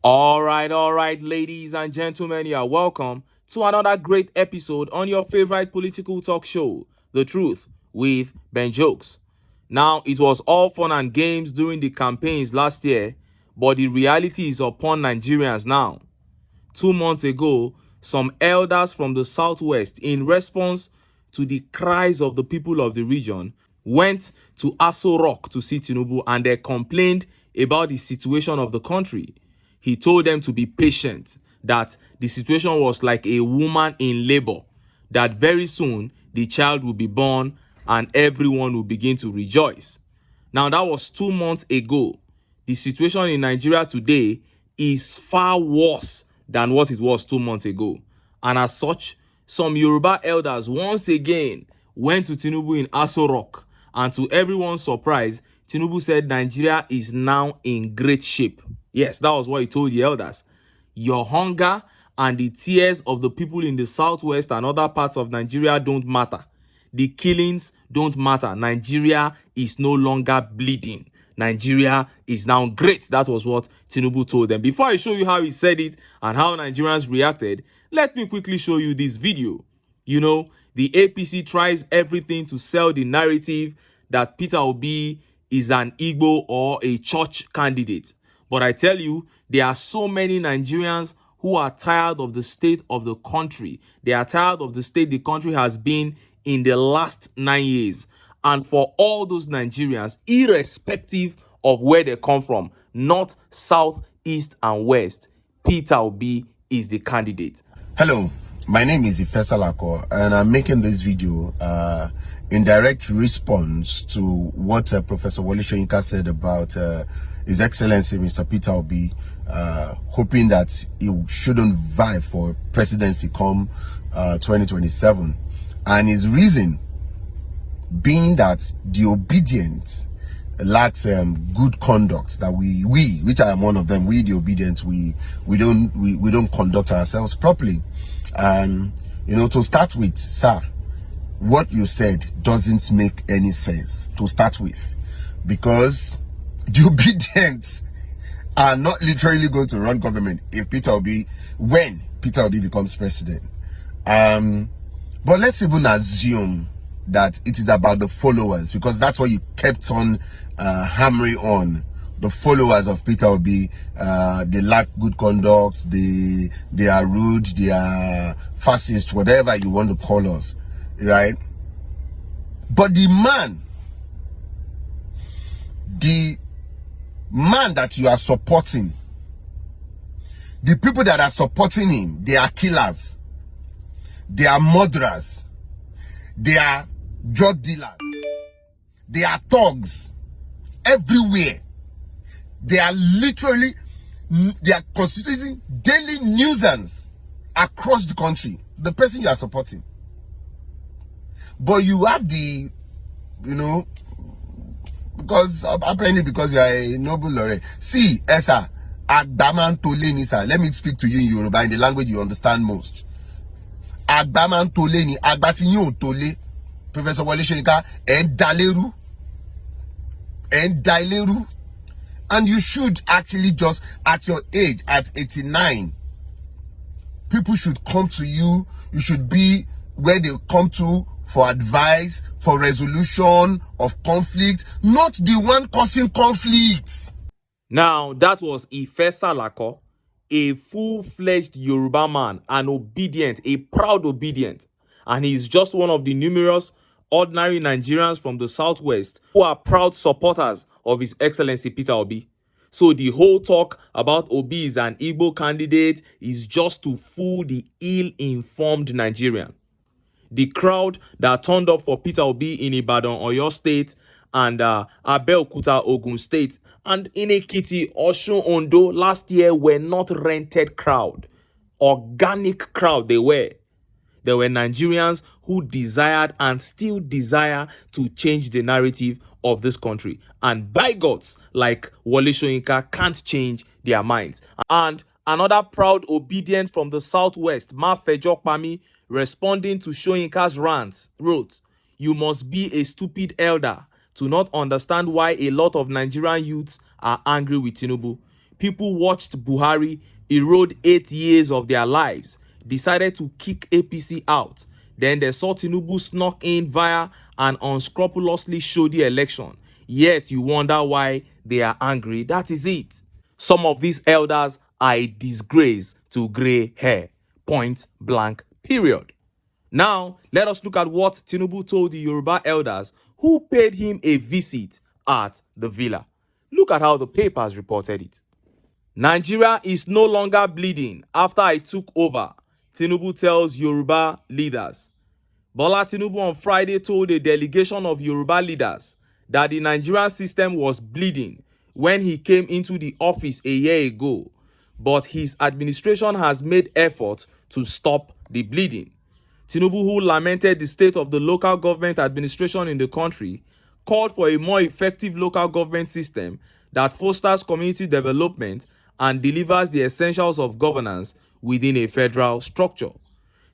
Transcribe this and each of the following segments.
All right, ladies and gentlemen, you are welcome to another great episode on your favorite political talk show, The Truth with Ben Jokes. Now, it was all fun and games during the campaigns last year, but the reality is upon Nigerians now. 2 months ago, some elders from the Southwest, in response to the cries of the people of the region, went to ASO Rock to see Tinubu and they complained about the situation of the country. He told them to be patient, that the situation was like a woman in labor, that very soon the child will be born and everyone will begin to rejoice. Now, that was 2 months ago. The situation in Nigeria today is far worse than what it was 2 months ago. And as such, some Yoruba elders once again went to Tinubu in Aso Rock. And to everyone's surprise, Tinubu said Nigeria is now in great shape. Yes, that was what he told the elders. Your hunger and the tears of the people in the Southwest and other parts of Nigeria don't matter. The killings don't matter. Nigeria is no longer bleeding. Nigeria is now great. That was what Tinubu told them. Before I show you how he said it and how Nigerians reacted, let me quickly show you this video. You know, the APC tries everything to sell the narrative that Peter Obi is an Igbo or a church candidate. But I tell you, there are so many Nigerians who are tired of the state of the country. They are tired of the state the country has been in the last 9 years. And for all those Nigerians, irrespective of where they come from, north, south, east, and west, Peter Obi is the candidate. Hello, my name is Ifesalako, and I'm making this video in direct response to what Professor Wole Soyinka said about His Excellency Mr. Peter Obi, hoping that he shouldn't vie for presidency come 2027. And his reason being that the obedient lacks good conduct, that we which I am one of them, we the obedient, we don't conduct ourselves properly. And you know, to start with, sir, what you said doesn't make any sense to start with, because the obedient are not literally going to run government if when Peter Obi becomes president. But let's even assume that it is about the followers, because that's what you kept on hammering on. The followers of Peter Obi, they lack good conduct, they are rude, they are fascist, whatever you want to call us, right? But the man that you are supporting, the people that are supporting him, they are killers, they are murderers, they are drug dealers, they are thugs everywhere. They are literally, they are constituting daily nuisance across the country, the person you are supporting. But you have the, you know, apparently because you are a noble lawyer. See, Esa, Agbaman Toleni, sir. Let me speak to you in Yoruba, in the language you understand most. Agbaman Toleni, Agbatinyo Tole, Professor Wole Soyinka, and Daileru. And you should actually just, at your age, at 89, people should come to you. You should be where they come to for advice, for resolution of conflict, not the one causing conflict. Now, that was Ifesalako, a full-fledged Yoruba man, an obedient, a proud obedient. And he is just one of the numerous ordinary Nigerians from the Southwest who are proud supporters of His Excellency Peter Obi. So the whole talk about Obi is an Igbo candidate is just to fool the ill-informed Nigerian. The crowd that turned up for Peter Obi in Ibadan, Oyo State, and Abeokuta, Ogun State, and in Ekiti, Osun, Ondo last year were not rented crowd. Organic crowd they were. There were Nigerians who desired and still desire to change the narrative of this country. And bigots like Wole Soyinka can't change their minds. And another proud obedient from the Southwest, Mafejokpami, responding to Soyinka's rants, wrote, "You must be a stupid elder to not understand why a lot of Nigerian youths are angry with Tinubu. People watched Buhari erode 8 years of their lives, decided to kick APC out. Then they saw Tinubu snuck in via an unscrupulously shoddy election. Yet you wonder why they are angry. That is it. Some of these elders are a disgrace to grey hair. Point blank, period. Now, let us look at what Tinubu told the Yoruba elders who paid him a visit at the villa. Look at how the papers reported it. Nigeria is no longer bleeding after I took over, Tinubu tells Yoruba leaders. Bola Tinubu on Friday told a delegation of Yoruba leaders that the Nigerian system was bleeding when he came into the office a year ago, but his administration has made efforts to stop the bleeding. Tinubu, who lamented the state of the local government administration in the country, called for a more effective local government system that fosters community development and delivers the essentials of governance within a federal structure.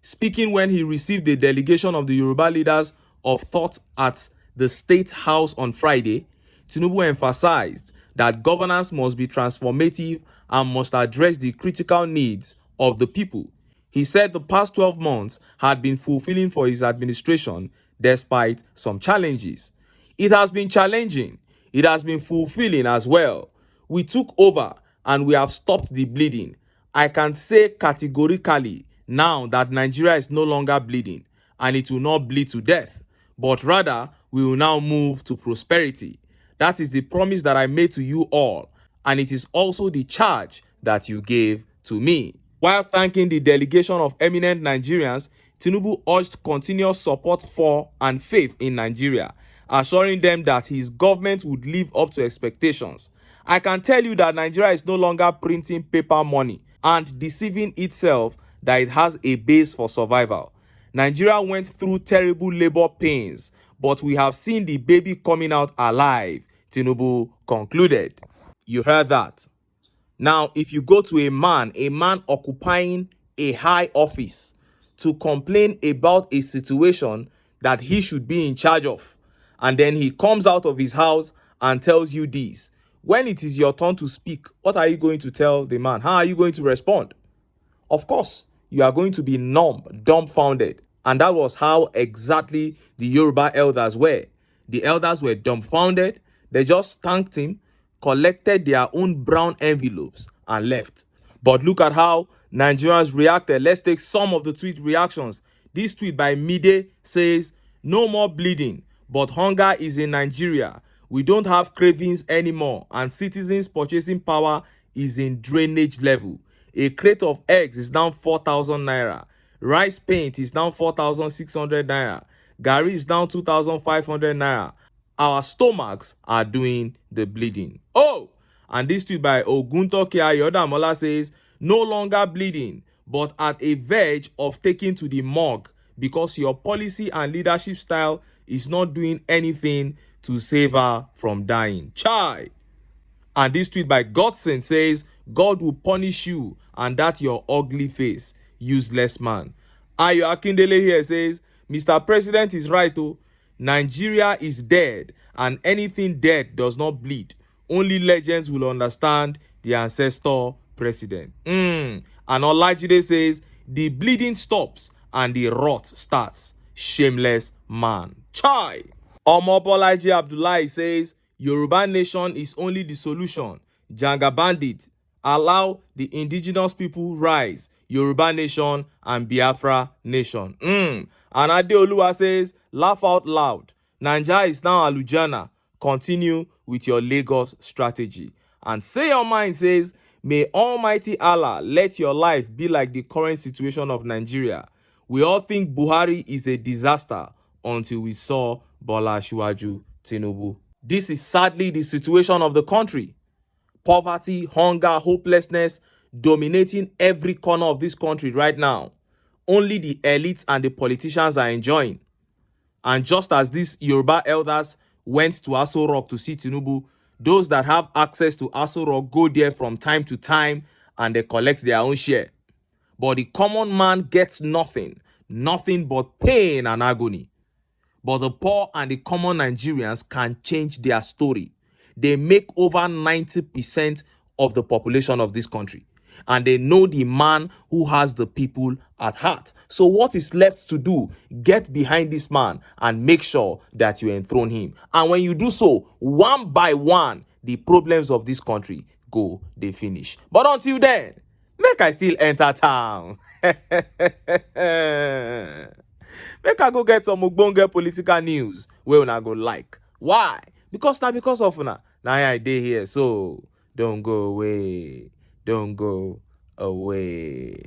Speaking when he received a delegation of the Yoruba leaders of thought at the State House on Friday, Tinubu emphasized that governance must be transformative and must address the critical needs of the people. He said the past 12 months had been fulfilling for his administration despite some challenges. It has been challenging. It has been fulfilling as well. We took over and we have stopped the bleeding. I can say categorically now that Nigeria is no longer bleeding and it will not bleed to death, but rather we will now move to prosperity. That is the promise that I made to you all, and it is also the charge that you gave to me. While thanking the delegation of eminent Nigerians, Tinubu urged continuous support for and faith in Nigeria, assuring them that his government would live up to expectations. I can tell you that Nigeria is no longer printing paper money and deceiving itself that it has a base for survival. Nigeria went through terrible labor pains, but we have seen the baby coming out alive, Tinubu concluded. You heard that. Now, if you go to a man occupying a high office to complain about a situation that he should be in charge of, and then he comes out of his house and tells you this, when it is your turn to speak, what are you going to tell the man? How are you going to respond? Of course, you are going to be dumbfounded. And that was how exactly the Yoruba elders were. The elders were dumbfounded. They just thanked him, collected their own brown envelopes, and left. But look at how Nigerians reacted. Let's take some of the tweet reactions. This tweet by Mide says, "No more bleeding, but hunger is in Nigeria. We don't have cravings anymore, and citizens' purchasing power is in drainage level. A crate of eggs is now 4,000 naira. Rice paint is now 4,600 naira. Gari is now 2,500 naira. Our stomachs are doing the bleeding." Oh, and this tweet by Oguntoke Ayodamola says, "No longer bleeding, but at a verge of taking to the morgue because your policy and leadership style is not doing anything to save her from dying." Chai. And this tweet by Godson says, "God will punish you and that your ugly face, useless man." Ayo Akindele here says, "Mr. President is right oh. Nigeria is dead and anything dead does not bleed. Only legends will understand the ancestor president." And Olajide says, "The bleeding stops and the rot starts. Shameless man." Chai. Omobolaji Abdullahi says, "Yoruba nation is only the solution. Janga bandit. Allow the indigenous people rise. Yoruba nation and Biafra nation." And Adeoluwa says, "Laugh out loud. Naija is now Alujana. Continue with your Lagos strategy." And Say Your Mind says, "May Almighty Allah let your life be like the current situation of Nigeria. We all think Buhari is a disaster until we saw Bola Asiwaju Tinubu." This is sadly the situation of the country. Poverty, hunger, hopelessness dominating every corner of this country right now. Only the elites and the politicians are enjoying. And just as these Yoruba elders went to ASO Rock to see Tinubu, those that have access to ASO Rock go there from time to time and they collect their own share. But the common man gets nothing but pain and agony. But the poor and the common Nigerians can change their story. They make over 90% of the population of this country. And they know the man who has the people at heart. So what is left to do? Get behind this man and make sure that you enthrone him. And when you do so, one by one, the problems of this country go, they finish. But until then, make I still enter town. Make I go get some ogbonge political news wey una go like. Why? Because of una. Now I dey here, so don't go away. Don't go away.